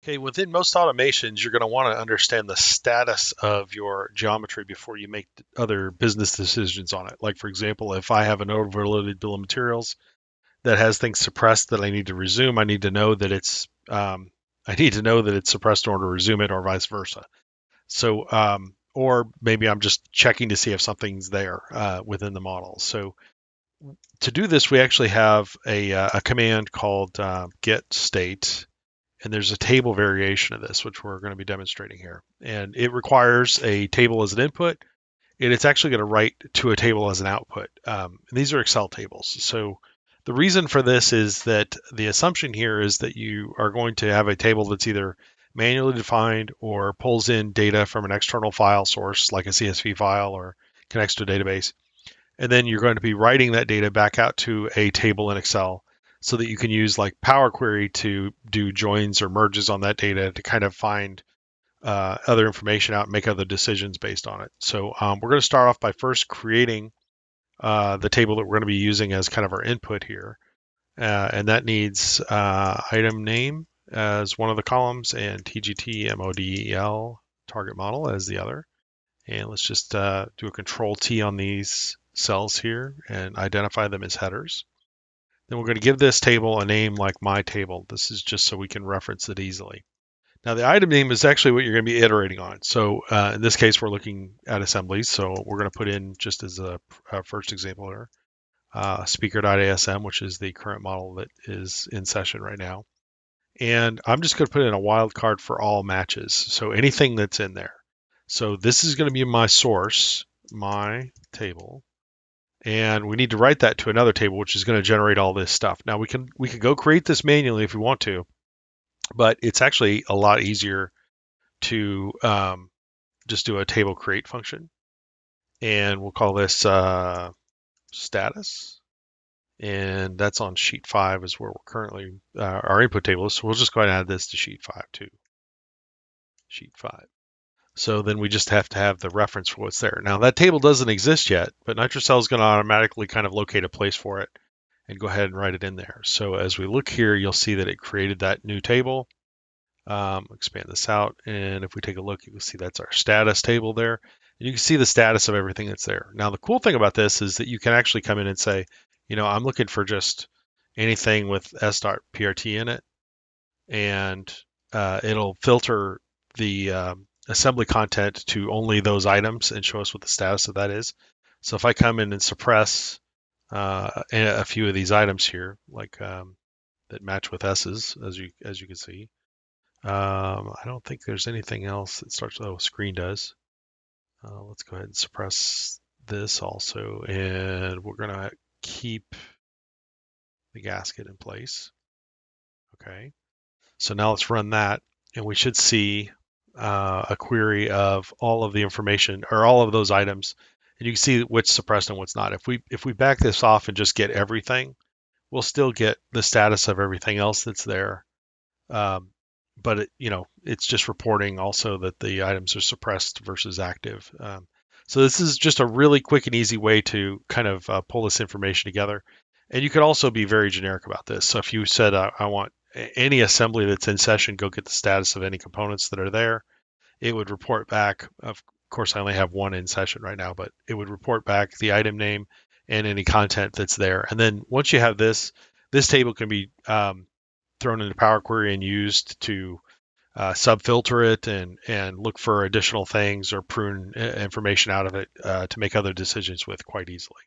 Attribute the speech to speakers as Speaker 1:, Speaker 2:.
Speaker 1: Okay, within most automations, you're going to want to understand the status of your geometry before you make other business decisions on it. Like, for example, if I have an overloaded bill of materials that has things suppressed that I need to resume, I need to know that it's suppressed in order to resume it, or vice versa. So, or maybe I'm just checking to see if something's there within the model. So, to do this, we actually have a command called GETSTATE, and there's a table variation of this, which we're going to be demonstrating here. And it requires a table as an input, and it's actually going to write to a table as an output. And these are Excel tables. So the reason for this is that the assumption here is that you are going to have a table that's either manually defined or pulls in data from an external file source, like a CSV file, or connects to a database. And then you're going to be writing that data back out to a table in Excel so that you can use like Power Query to do joins or merges on that data to kind of find other information out and make other decisions based on it. So we're going to start off by first creating the table that we're going to be using as kind of our input here. And that needs item name as one of the columns and TGT MODEL target model as the other. And let's just do a control T on these cells here and identify them as headers. Then we're going to give this table a name like my table. This is just so we can reference it easily. Now the item name is actually what you're going to be iterating on. So in this case, we're looking at assemblies. So we're going to put in, just as a first example here, speaker.asm, which is the current model that is in session right now. And I'm just going to put in a wildcard for all matches. So anything that's in there. So this is going to be my source, my table. And we need to write that to another table, which is going to generate all this stuff. Now we can go create this manually if we want to, but it's actually a lot easier to just do a table create function, and we'll call this status, and that's on sheet 5 is where we're currently our input table is. So we'll just go ahead and add this to sheet 5 too. Sheet 5. So then we just have to have the reference for what's there. Now that table doesn't exist yet, but Nitro-CELL is going to automatically kind of locate a place for it and go ahead and write it in there. So as we look here, you'll see that it created that new table. Expand this out, and if we take a look, you can see that's our status table there. And you can see the status of everything that's there. Now, the cool thing about this is that you can actually come in and say, I'm looking for just anything with s.prt in it, and it'll filter the assembly content to only those items and show us what the status of that is. So if I come in and suppress a few of these items here, like that match with S's, as you can see, I don't think there's anything else that starts. Oh, screen does. Let's go ahead and suppress this also, and we're gonna keep the gasket in place. Okay. So now let's run that, and we should see a query of all of the information or all of those items, and you can see what's suppressed and what's not. If we back this off and just get everything, we'll still get the status of everything else that's there. Um, but it's just reporting also that the items are suppressed versus active. So this is just a really quick and easy way to kind of pull this information together. And you could also be very generic about this. So if you said, I want any assembly that's in session, go get the status of any components that are there, it would report back. Of course, I only have one in session right now, but it would report back the item name and any content that's there. And then once you have this table can be thrown into Power Query and used to sub-filter it and look for additional things or prune information out of it to make other decisions with quite easily.